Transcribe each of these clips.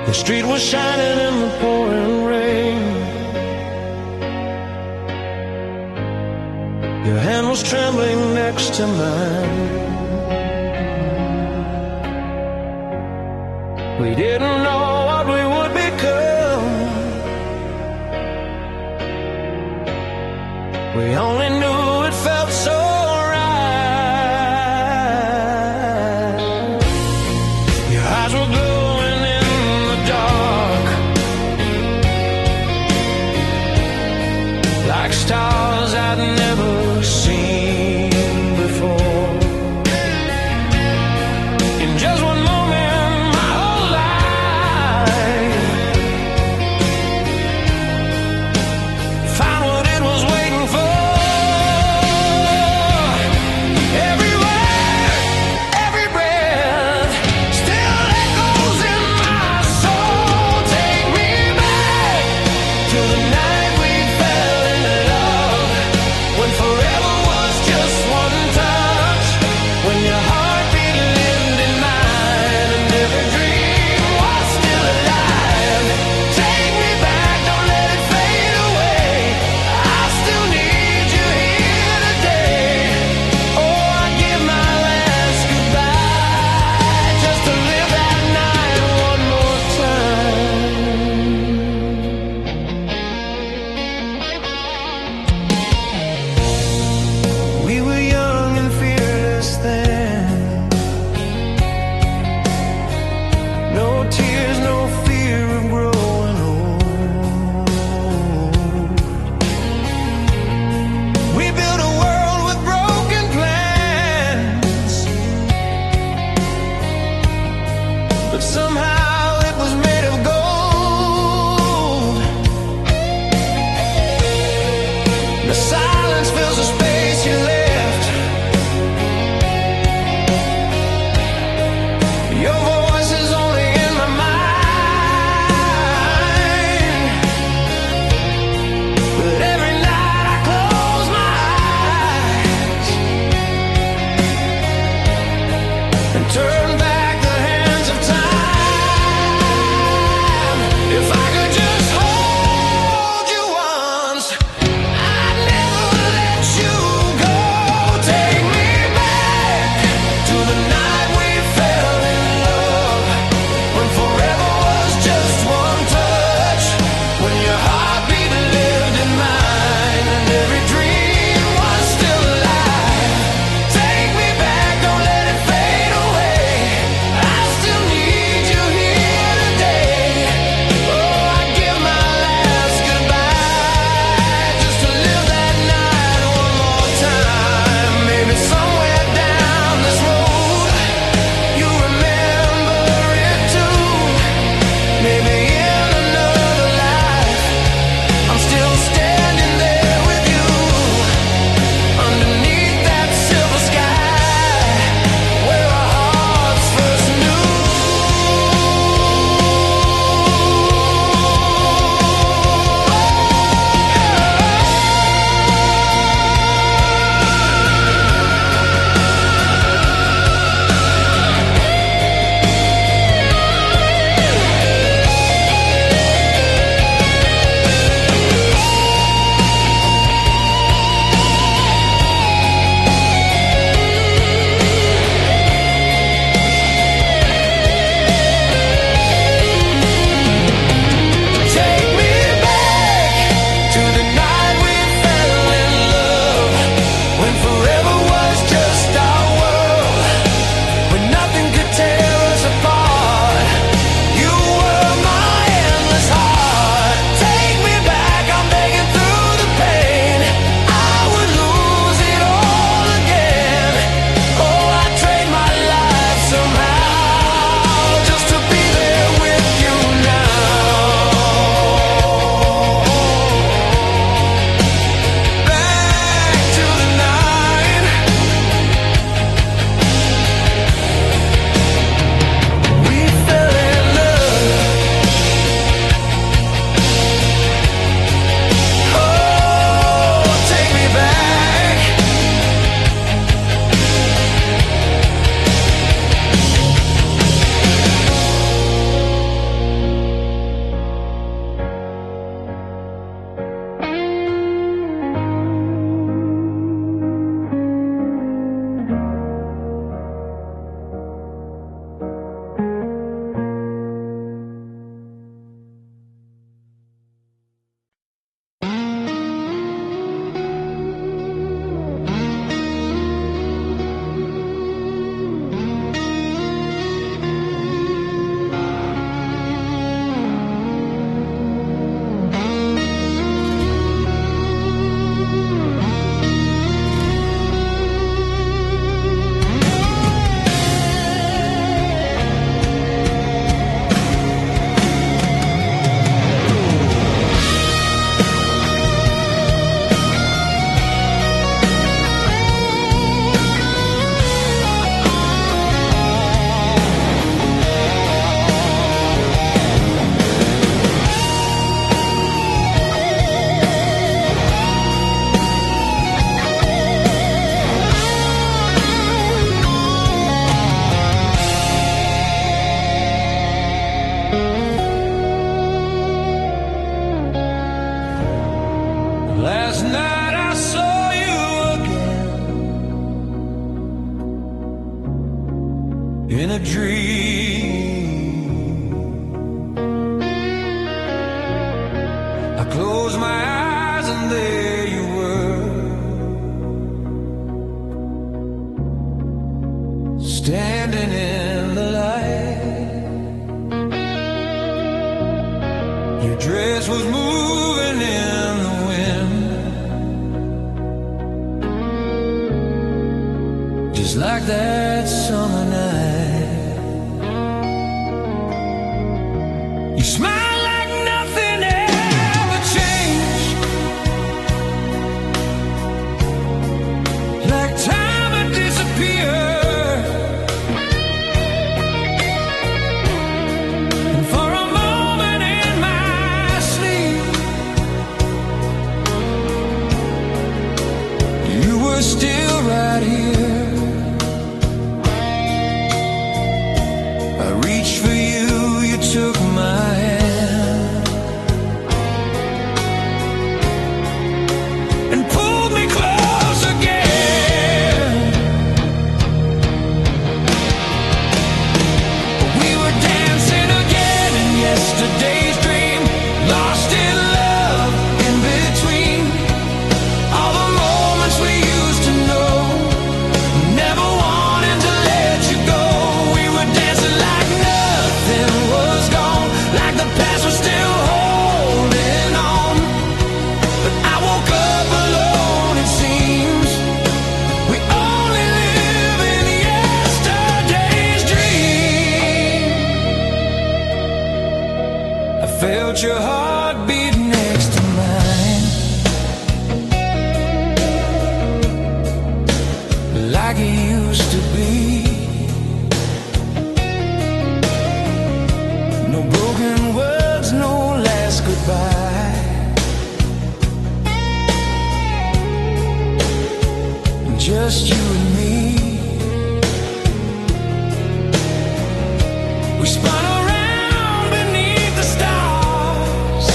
The street was shining in the pouring rain. Your hand was trembling next to mine. We didn't know what we would become. We only knew it felt so right. Your eyes were glowing in the dark, like stars I'd never seen before. In just one moment, my whole life found what it was waiting for. closed my eyes and there you were, standing in the light. Your dress was moving in the wind, just like that summer night. You smiled like nothing ever changed, like time had disappeared. And for a moment in my sleep, you were still right here. I reached for you, you took my hand and pulled me close again. We were dancing again in yesterday's dream, lost in love in between all the moments we used to know, never wanting to let you go. We were dancing like nothing was gone, like the past was still holding on. But I woke up alone, it seems. We only live in yesterday's dream. I felt your heartbeat next to mine, like it used to be. No broken words, no last goodbye, just you and me. We spun around beneath the stars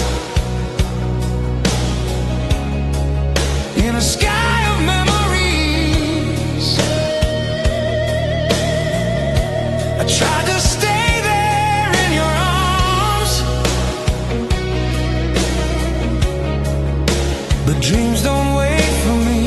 in a sky of memories. I tried to stay there in your arms, but dreams don't wait for me.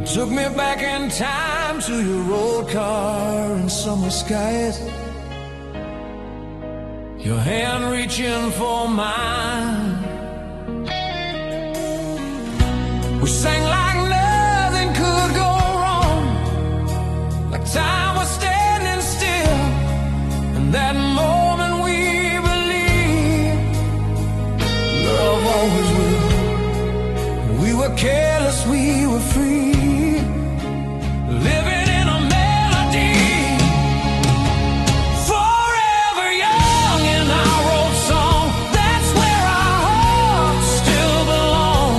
Took me back in time to your old car in summer skies. Your hand reaching for mine. We sang like nothing could go wrong, like time was standing still. And that moment we believed love always will. We were careless, we were free. Living in a melody, forever young in our old song. That's where our hearts still belong.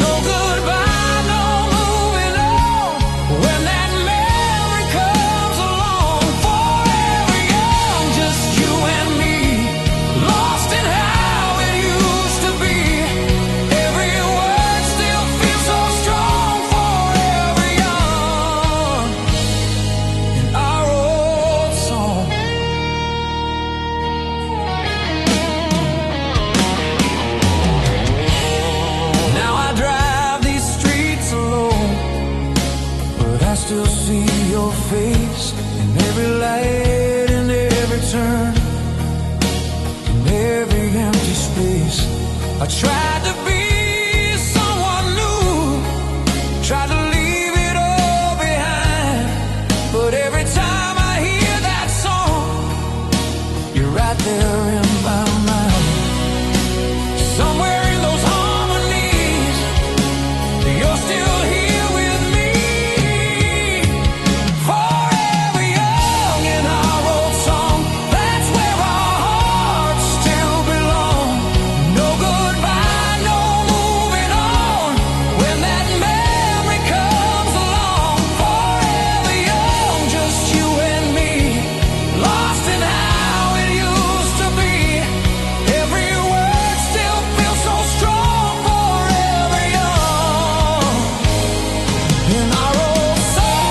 No goodbye, no moving on. When that memory comes along, forever young, just you and me, lost in how it used to be. Every word still feels so strong. Forever young in our old song. Now I drive these streets alone, but I still see your face in every light, in every turn, in every empty space. I tried to be someone new, tried to leave it all behind, but every time I hear that song, you're right there in my mind. Somewhere in those harmonies, you're still here with me. Forever young in our old song. That's where our hearts still belong. No goodbye, no moving on. When that memory comes along, forever young, just you and me, lost in how it used to be. Every word still feels so strong. Forever young in our old song.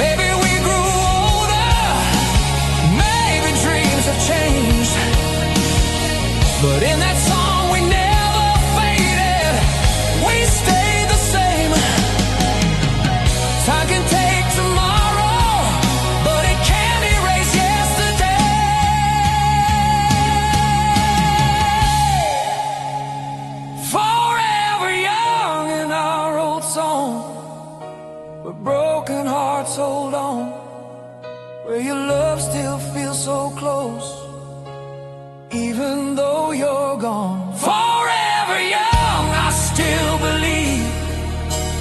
Maybe we grew older, maybe dreams have changed, but in that song we never faded. We stayed the same. Time can take tomorrow, but it can't erase yesterday. Forever young in our old song, where broken hearts hold on, where your love still feels so close, even though you're gone. Forever young, I still believe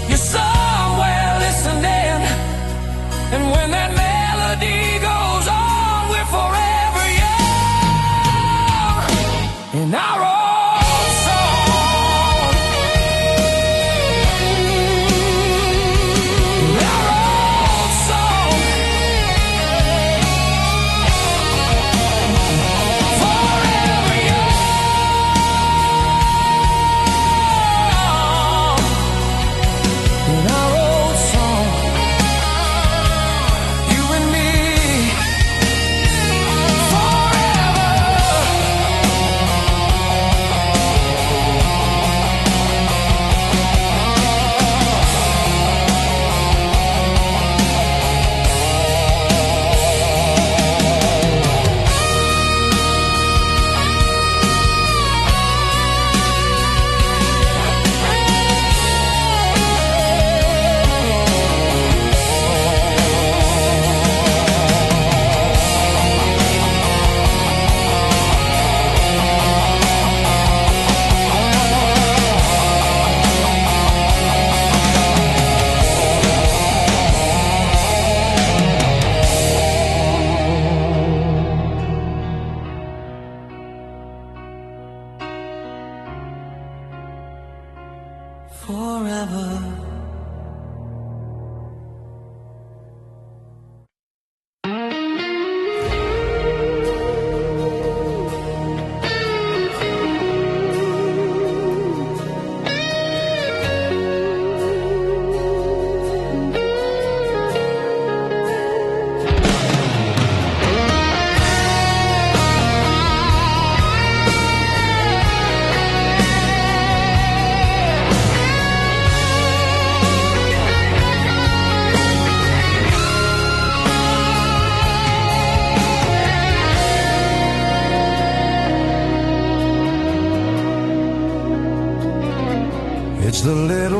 you're somewhere listening. And when that melody goes on, we're forever young in our old song. In our old song. Forever young in our old song. You and me, forever. Forever.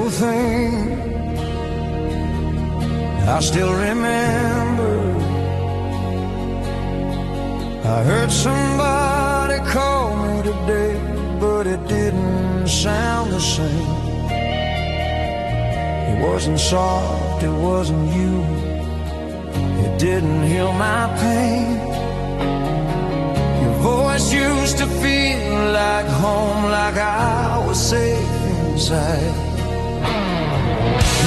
little thing I still remember. I heard somebody call me today, but it didn't sound the same. It wasn't soft, it wasn't you. It didn't heal my pain. Your voice used to feel like home, like I was safe inside.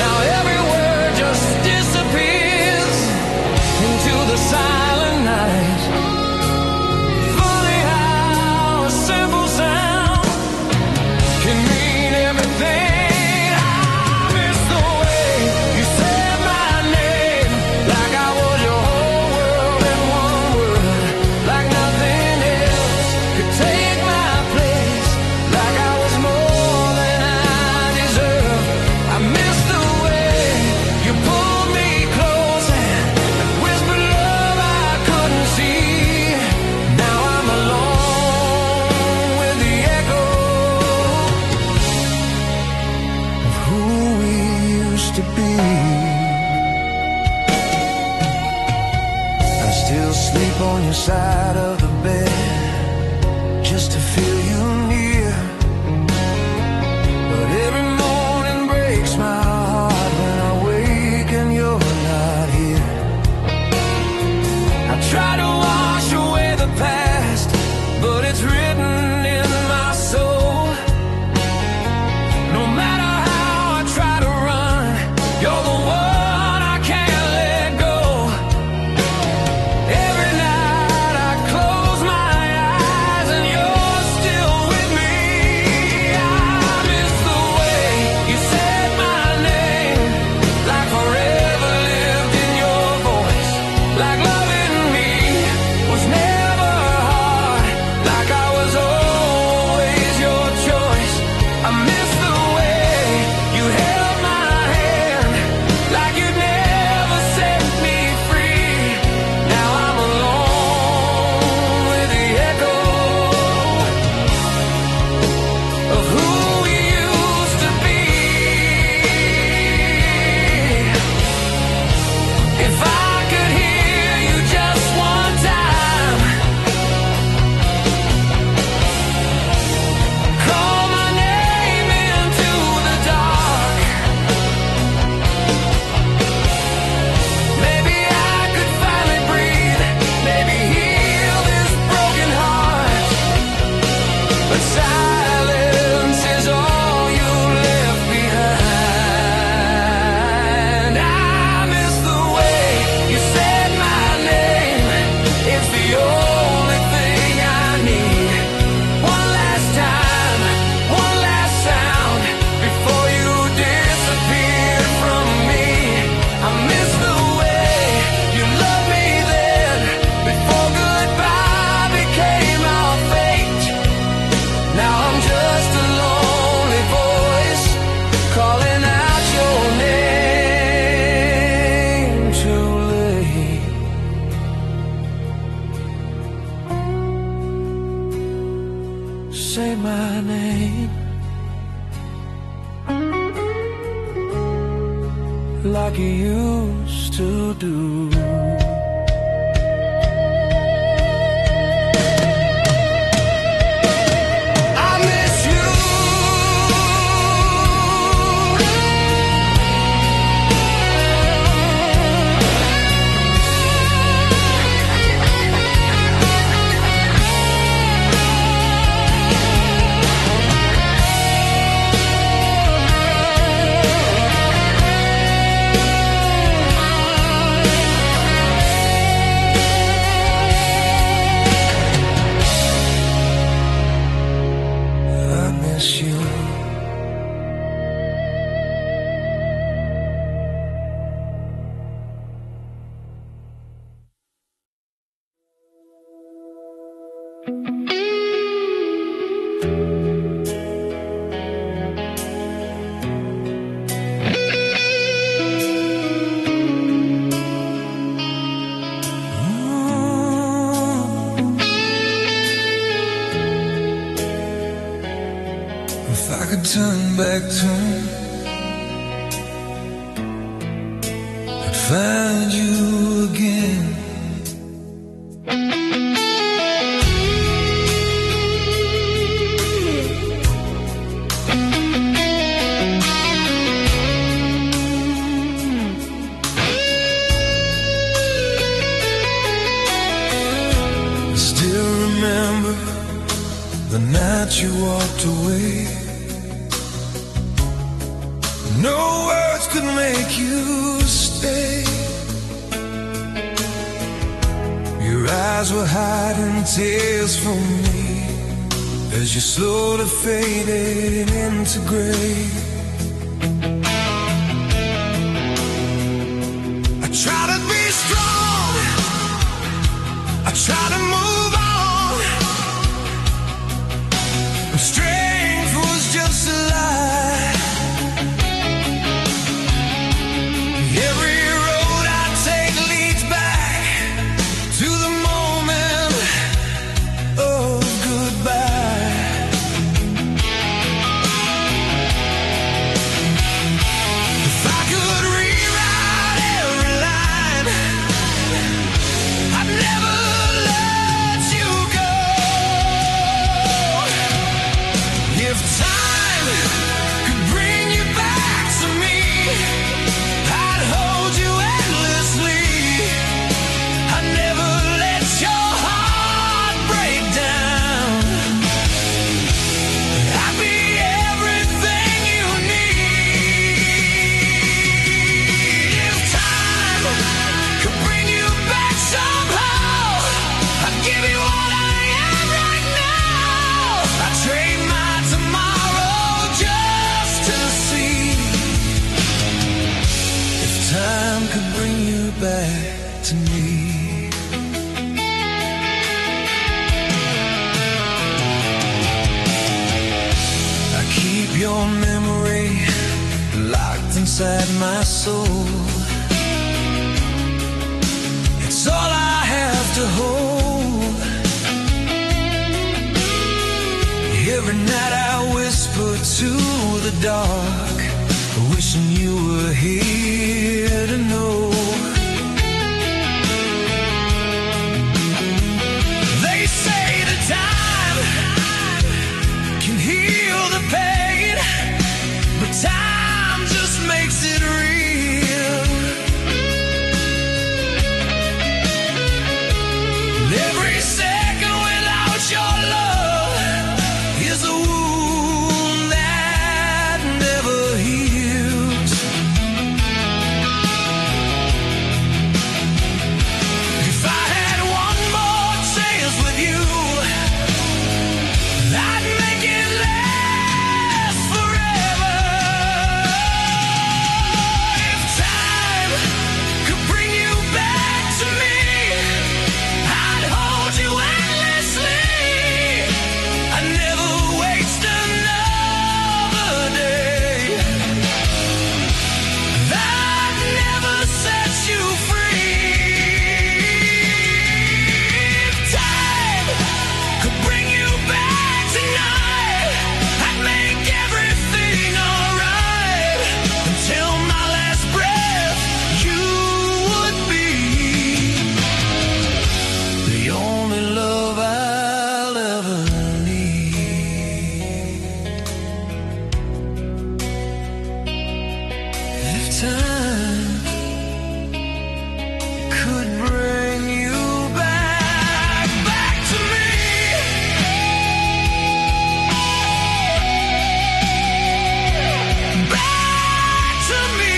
Now every word just disappears into the silent night. Funny how a simple sound can mean everything. On your side of the bed just to feel you near, but every morning breaks my heart when I wake and you're not here. I try to wash away the past, but it's written in my soul. No matter how I try to run, you're the one I can't let go. Every night I close my eyes and you're still with me. I miss the way you said my name, like forever lived in your voice, like loving me was never hard, like I was always your choice. I miss the way you held my hand, like you'd never set me free. Now I'm alone with the echo of who we used to be. If I could hear you just one time, call my name into the dark, maybe I could finally breathe, maybe heal this broken heart. But silence is all you left behind. I miss the way you said my name. It's the only thing I need. One last time, one last sound before you disappeared from me. I miss the way you loved me then, before goodbye became our fate. Now I'm just a lonely voice calling out your name too late. Say my name like you used to do. I miss you. I miss you. If I could turn back time find you again. Still remember the night you walked away. No words could make you stay. Your eyes were hiding tears from me as you slowly faded into gray. I try to be strong, I try to move on, but strength was just a lie. Every road I take leads back to the moment of goodbye. If I could rewrite every line, I'd never let you go. If time could bring you back to me, I'd hold you endlessly. I'd never let your heart break down. I'd be everything you need. If time could bring you back somehow, I'd give you all I am right now. I'd trade my tomorrow just to see if time could bring you back to me. I keep your memory locked inside my soul. It's all I have to hold. Every night I whisper to the dark, wishing you were here to know. They say the time can heal the pain, but time just makes it real. Every second without your love is a wound that never heals. If I had one more chance with you, I'd make it last forever. If time could bring you back to me, I'd hold you endlessly. I'd never waste another day. I'd never set you free. If time could bring you back tonight, I'd make everything alright. Until my last breath, you would be the only love I'll ever need. If time could bring you back to me, back to me.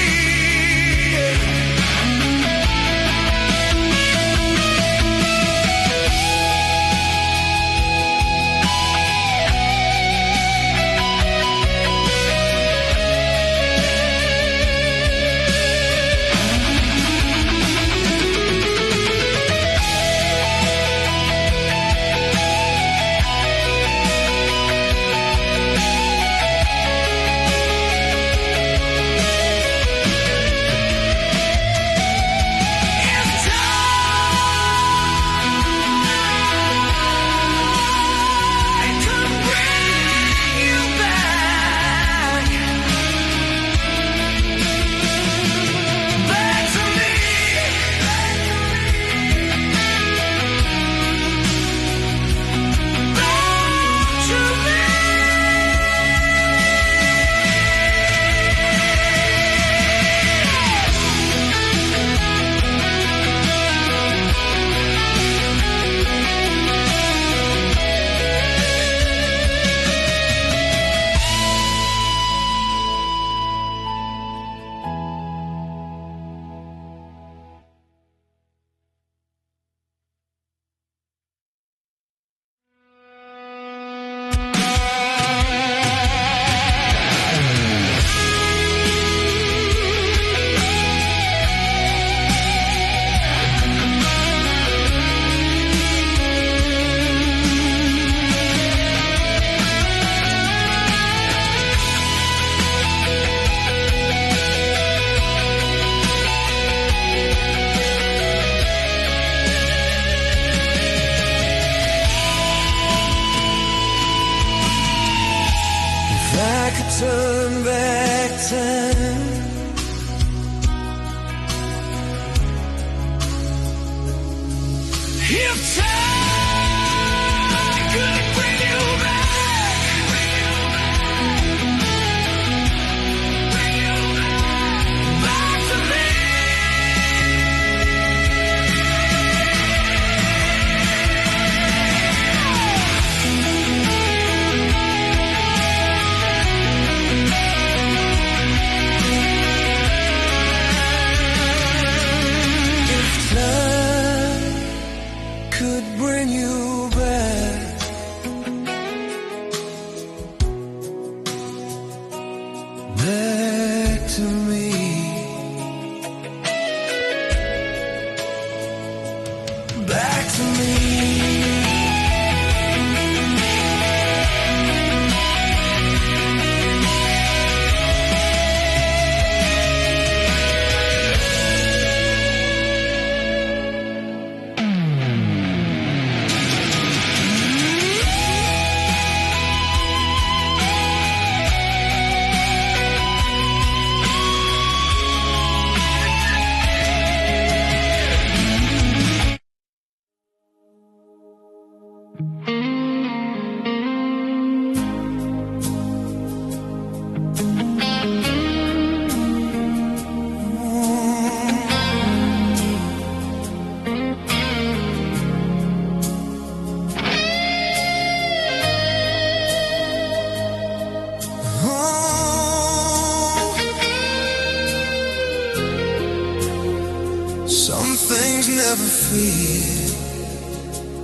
never fear,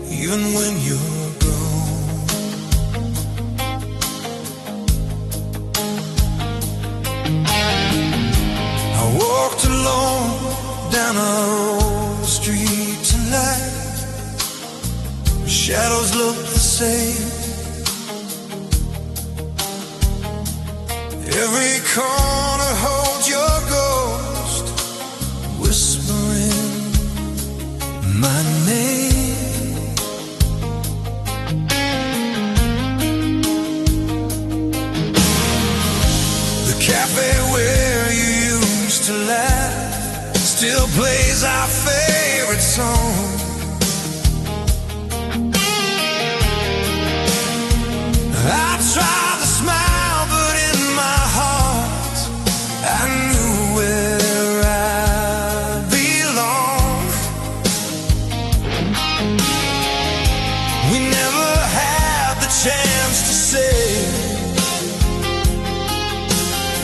even when you're gone. I walked alone down our old street tonight. Shadows look the same. Every corner holds your ghost, whispering my name. The cafe where you used to laugh still plays our favorite song. I tried to smile, but in my heart I knew where I belong. We never had the chance to say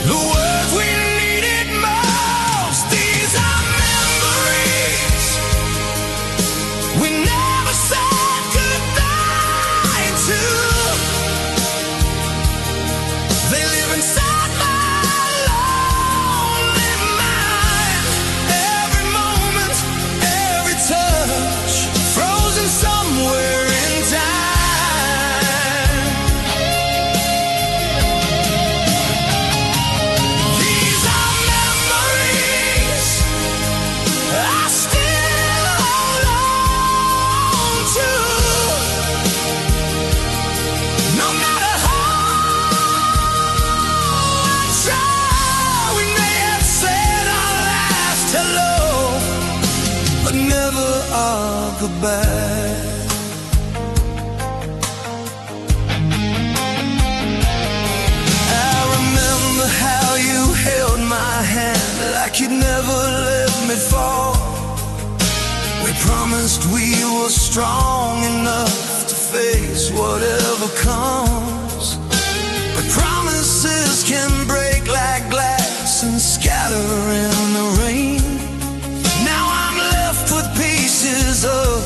the words we needed most. These are memories we never said goodbye to. They live inside my lonely mind. Every moment, every touch, frozen somewhere in time. These are memories I still hold on to. No matter we may have said our last hello, but never our goodbye. I remember how you held my hand like you'd never let me fall. We promised we were strong enough to face whatever comes. But promises can break like glass and scatter in the rain. Now I'm left with pieces of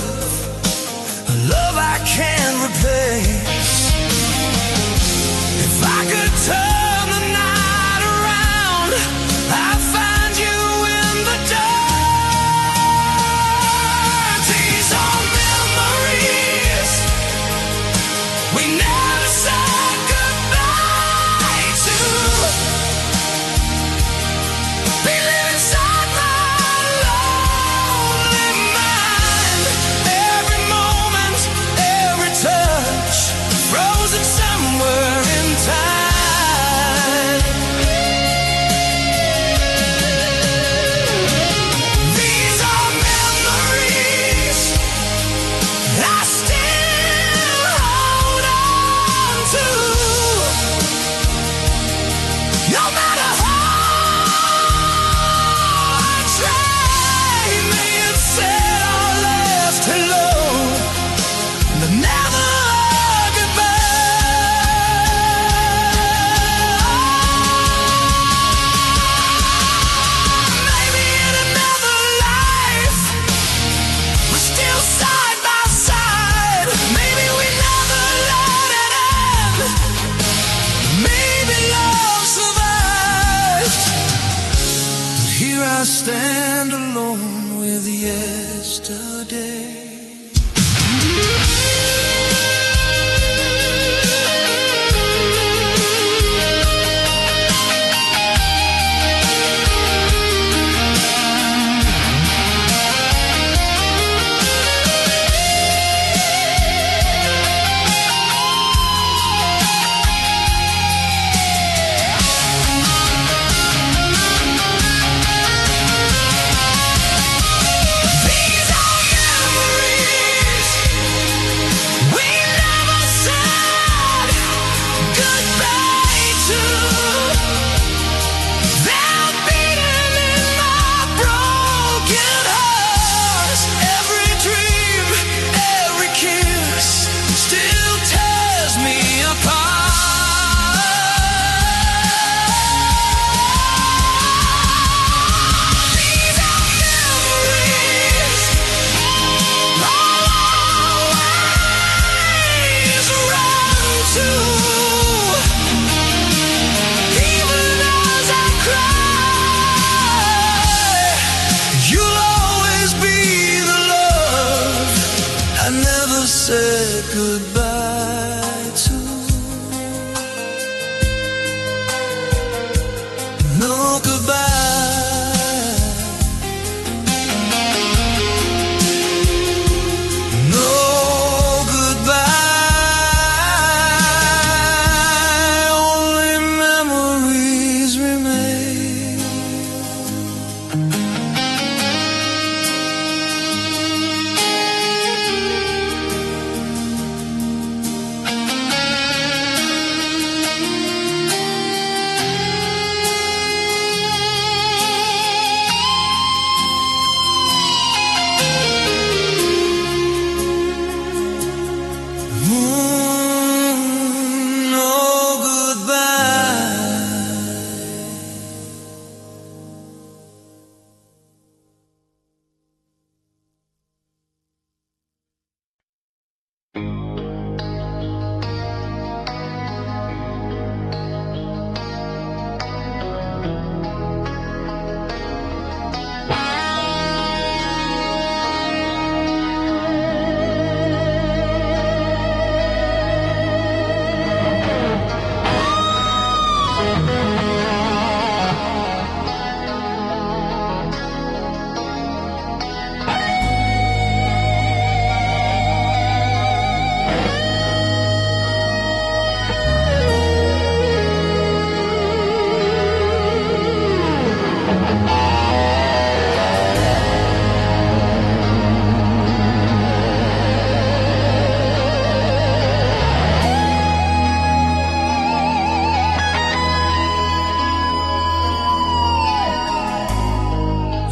a love I can't replace. If I could turn the night around, I'd find you in the dark. These are memories we never said goodbye to. They live inside I stand alone with yesterday. Said goodbye to. No goodbye, no goodbye, only memories remain.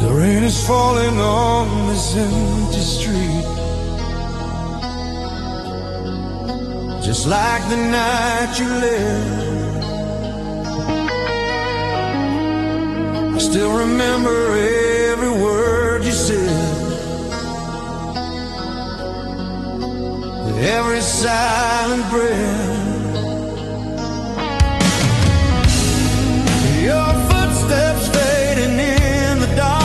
The rain is falling on this empty street, just like the night you left. I still remember every word you said, every silent breath. Your footsteps fading in the dark.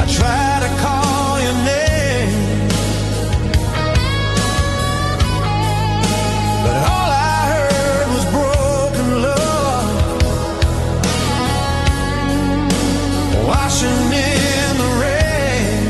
I try to call your name, but all I heard was broken love washing in the rain.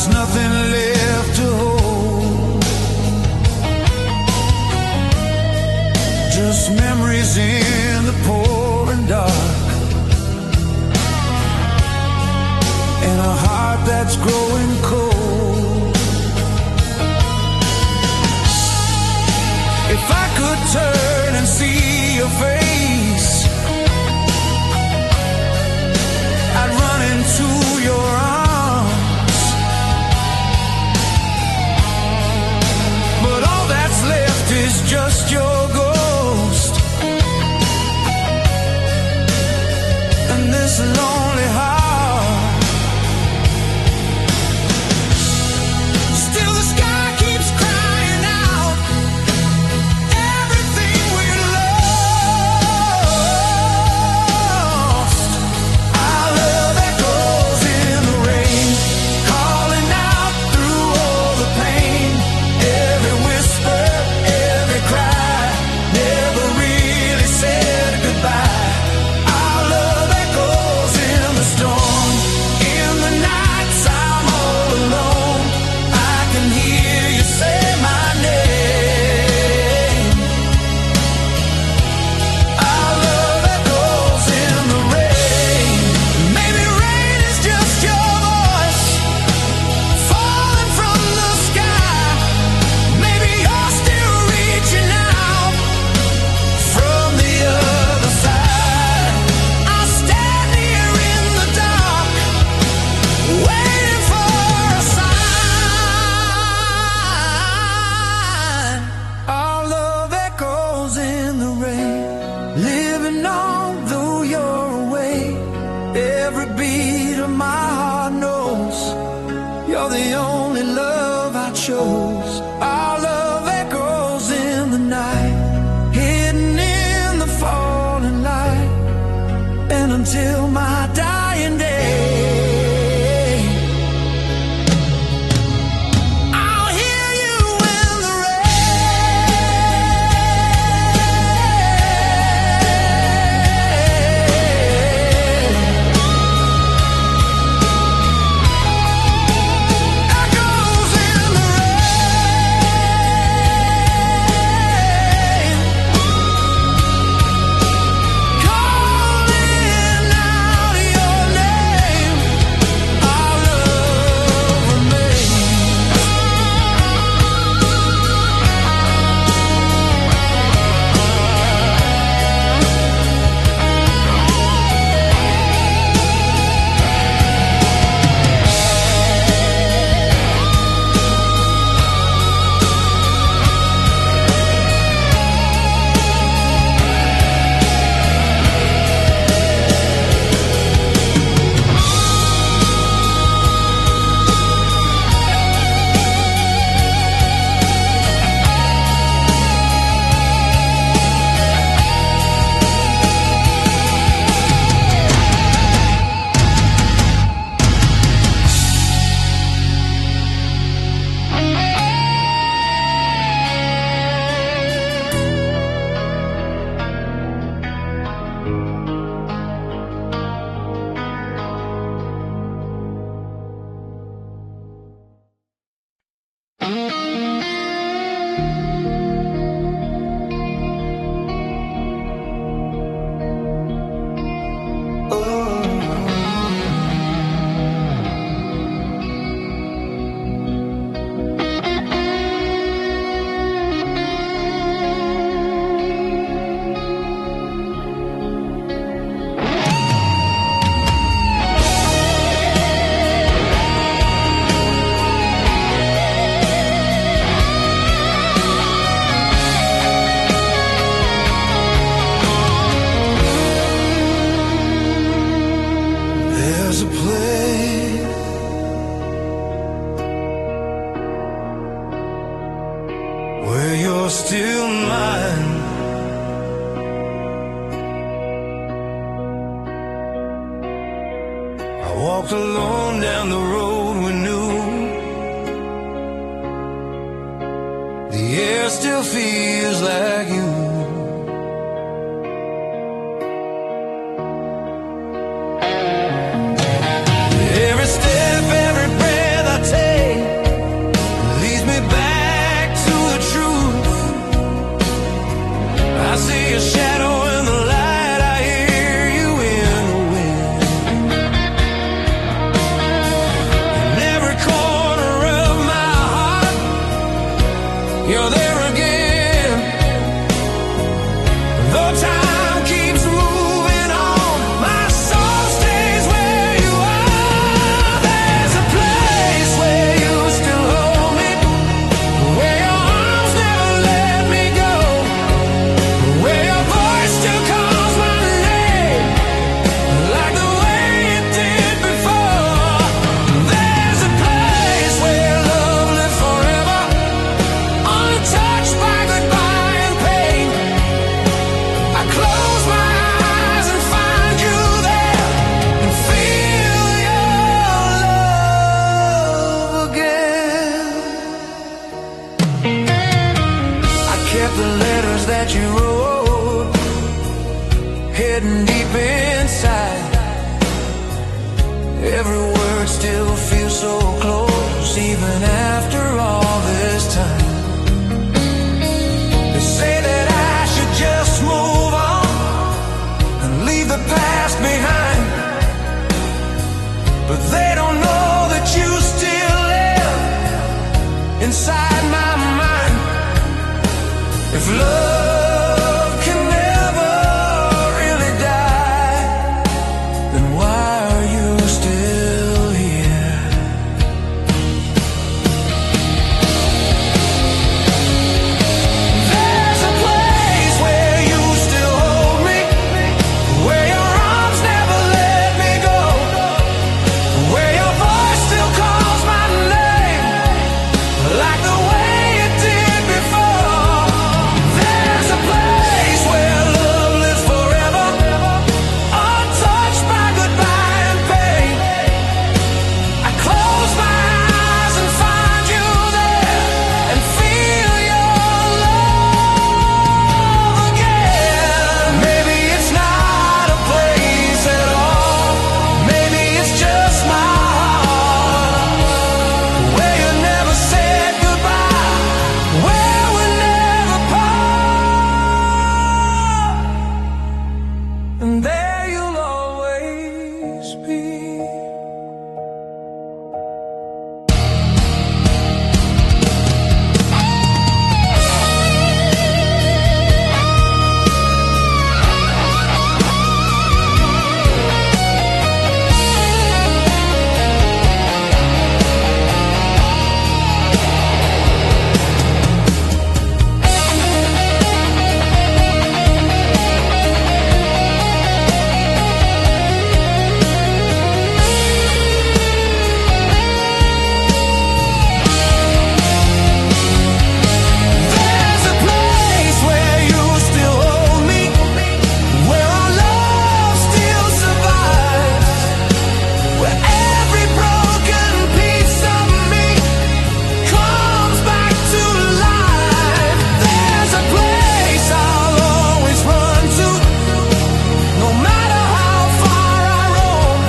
there's nothing left to hold, just memories in the pouring dark, and a heart that's growing cold. If I could turn and see your face, I'd run into your arms, but all that's left is just your ghost and this lonely heart. Still the sky keeps crying out everything we lost. Our love echoes in the rain, calling out through all the pain. Every whisper, every cry, never really said goodbye. Our love echoes in the storm. In the nights I'm all alone, I can hear you say my name. Our love echoes in the rain. Maybe rain is just your voice falling from the sky. Maybe you're still reaching out from the other side. I'll stand here in the dark, waiting for a sign. Our love echoes in the rain, living on though you're away. Every beat of my heart knows you're the only love I chose. Our love echoes in the night, hidden in the falling light, and until my dying day, I'll hear you in the echoes in the rain, calling out your name. Our love remains. There's a place where you're still mine. I walked alone down the road we knew. The air still feels like you. Every step, every breath I take, still feel so close, even after all this time. They say that I should just move on and leave the past behind, but they don't know that you still live inside my mind. If love can never really die, then why are you still here? There's a place where you still hold me, where your arms never let me go, where your voice still calls my name like the way it did before. There's a place where love lives forever, untouched by goodbye and pain. I close my eyes and find you there and feel your love again. Maybe it's not a place at all, maybe it's just my heart, where you never said goodbye, where we never part, and there you'll always be. There's a place where you still hold me, where our love still survives, where every broken piece of me comes back to life. There's a place I'll always run to, no matter how far I roam.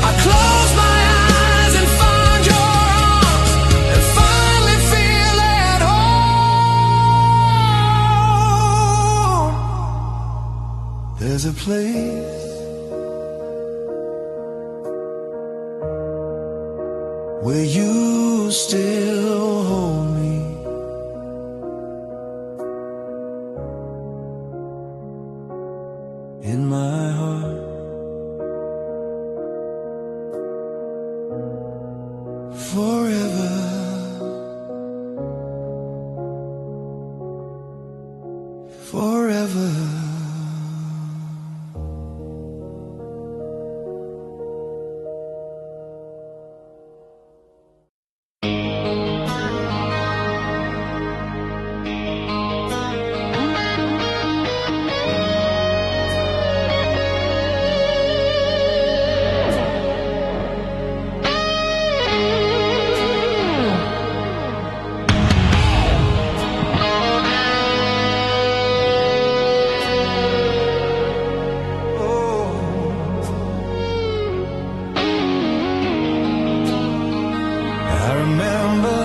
I close my eyes and find your arms and finally feel at home. There's a place where you still hold me, in my heart, forever, forever. I remember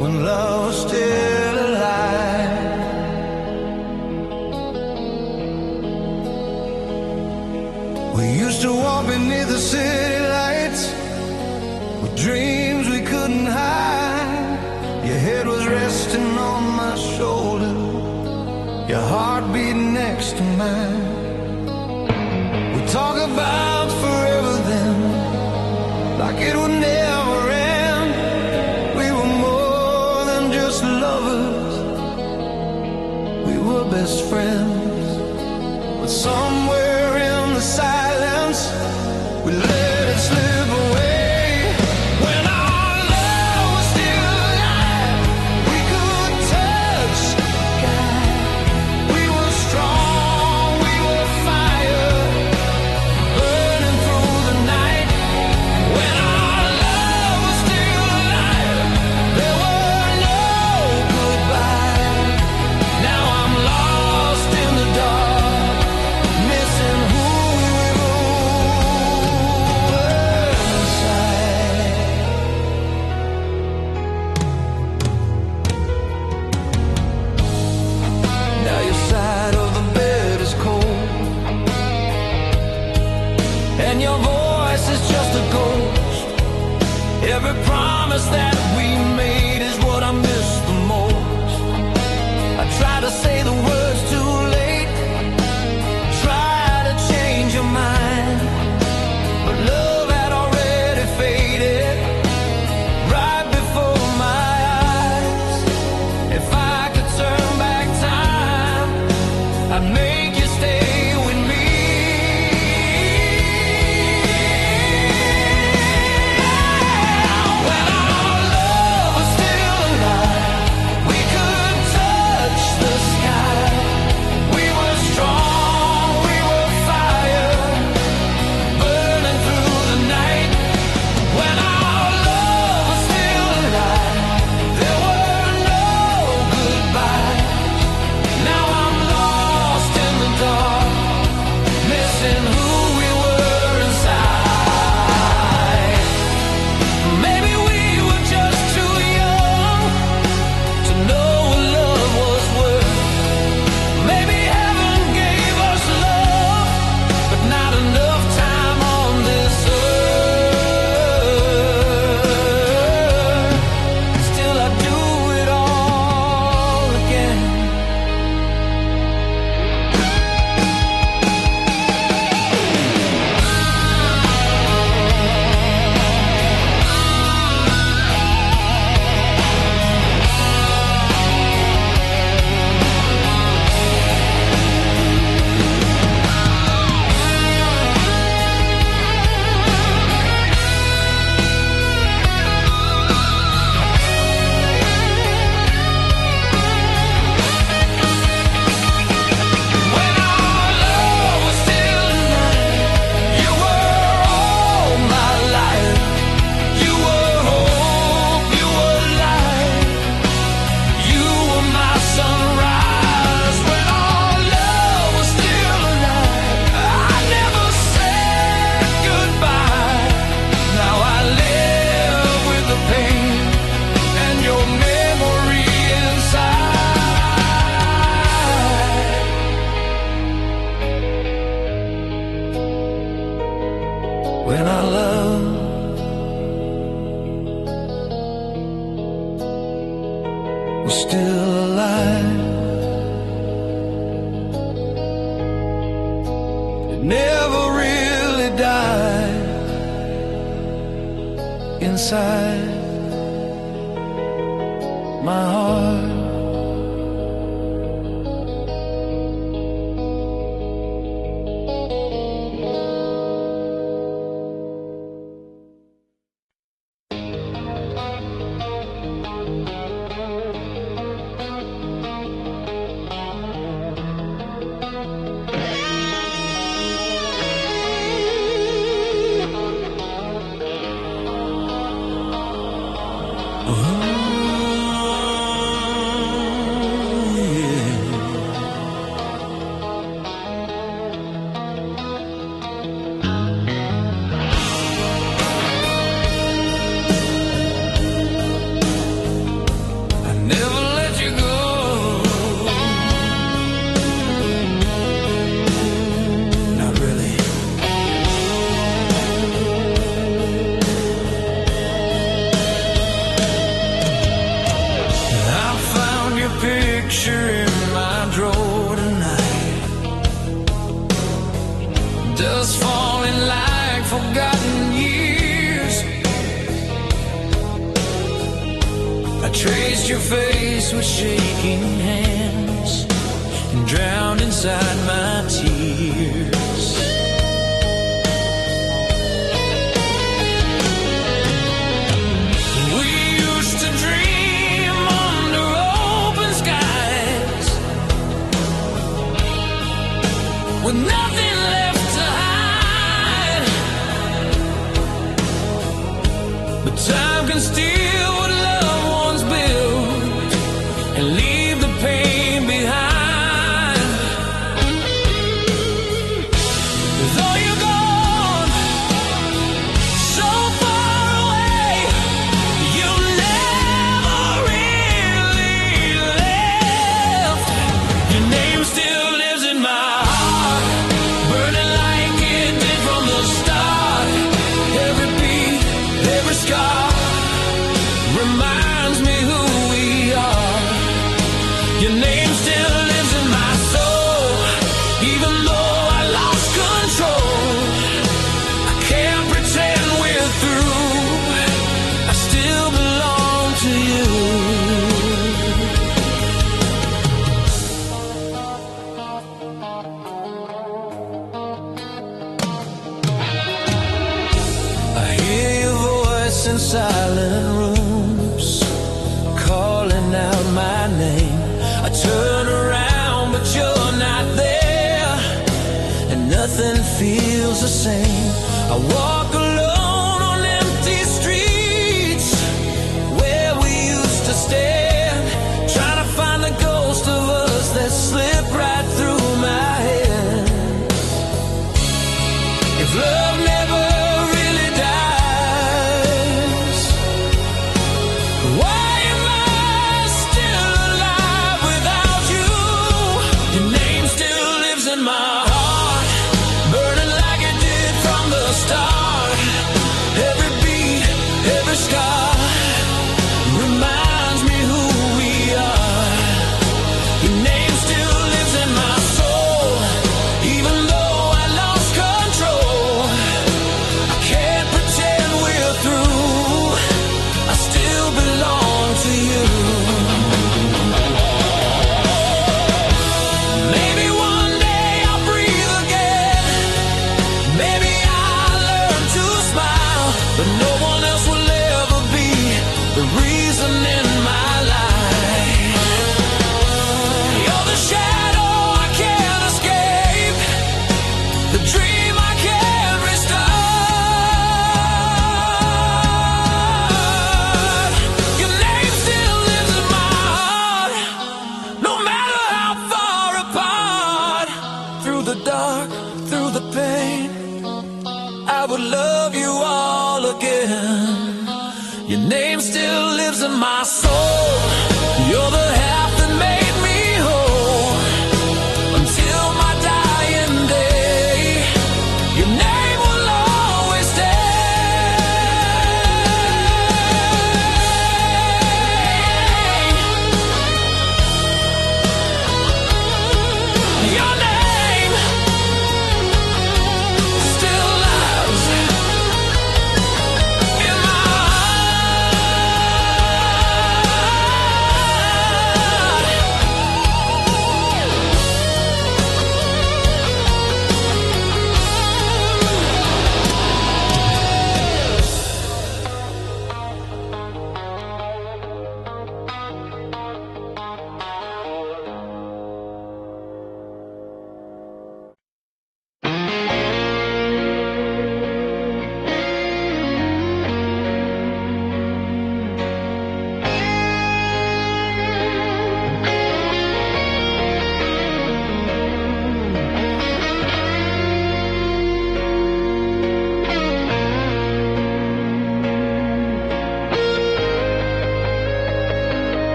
when love was still alive. We used to walk beneath the city lights with dreams we couldn't hide. Your head was resting on my shoulder, your heart beating next to mine. We talk about forever then, like it would never end. We were more than just lovers, we were best friends. But somewhere in the silence, we let it slip away. When our love was still alive, we could touch the sky. We were strong, we were fire, burning through the night. When our love was still alive, there were no goodbyes. Now I'm lost in the dark, promise that we made is what I miss the most. I try to say the words too late, try to change your mind, but love had already faded right before my eyes. If I could turn back time, I'd make you stay with me. When our love was still alive, we could touch the sky. We were strong, we were fire, burning through the night. When our love was still alive, there were no goodbyes. Now I'm lost in the dark, missing who we were inside. Maybe we were just too young to know what love was worth. Maybe heaven gave us love, but not enough time on this earth. Still I'd do it all again. When our love was still alive, you were all my life. You were hope, you were light, you were my sunrise. When our love was still alive, I never said goodbye. Now I live with the pain and your memory inside. When our love was still alive, it never really died inside my heart. I never let you go. Not really. I found your picture in my drawer tonight, dust falling like forgotten years. I traced your face with shaking hands and drowned inside my tears. We used to dream under open skies, with nothing left to hide. But time can steal what loved ones built and leave the pain behind. Though you're gone so far away, you never really left. Your name still lives in my heart, burning like it did from the start. Every beat, every scar, even though I lost control. I can't pretend we're through. I still belong to you. I hear your voice in silent rooms, calling out my name. I turn around, but you're not there, and nothing feels the same. I walk alone on empty streets where we used to stand, trying to find the ghost of us that slipped right through my hands. If love never really dies, why am I still alive without you? Your name still lives in my heart, burning like it did from the start. Every beat, every scar reminds me who we are. Your name still lives in my soul, even though I lost control. I can't pretend we're through. I still belong to you. Maybe one day I'll breathe again. Maybe I'll learn to smile, but no one else will ever be the reason in my life. You're the shadow I can't escape, the dream I can't restart. Your name still lives in my heart, no matter how far apart. Through the dark, through the pain, I would love you all again. Your name still lives in my soul. You're the half that made me whole until my dying day. Your name will always stay. Your name still lives in my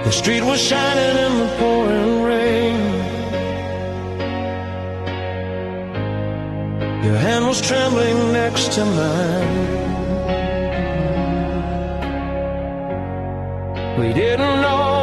The street was shining in the pouring rain. Your hand was trembling next to mine. We didn't know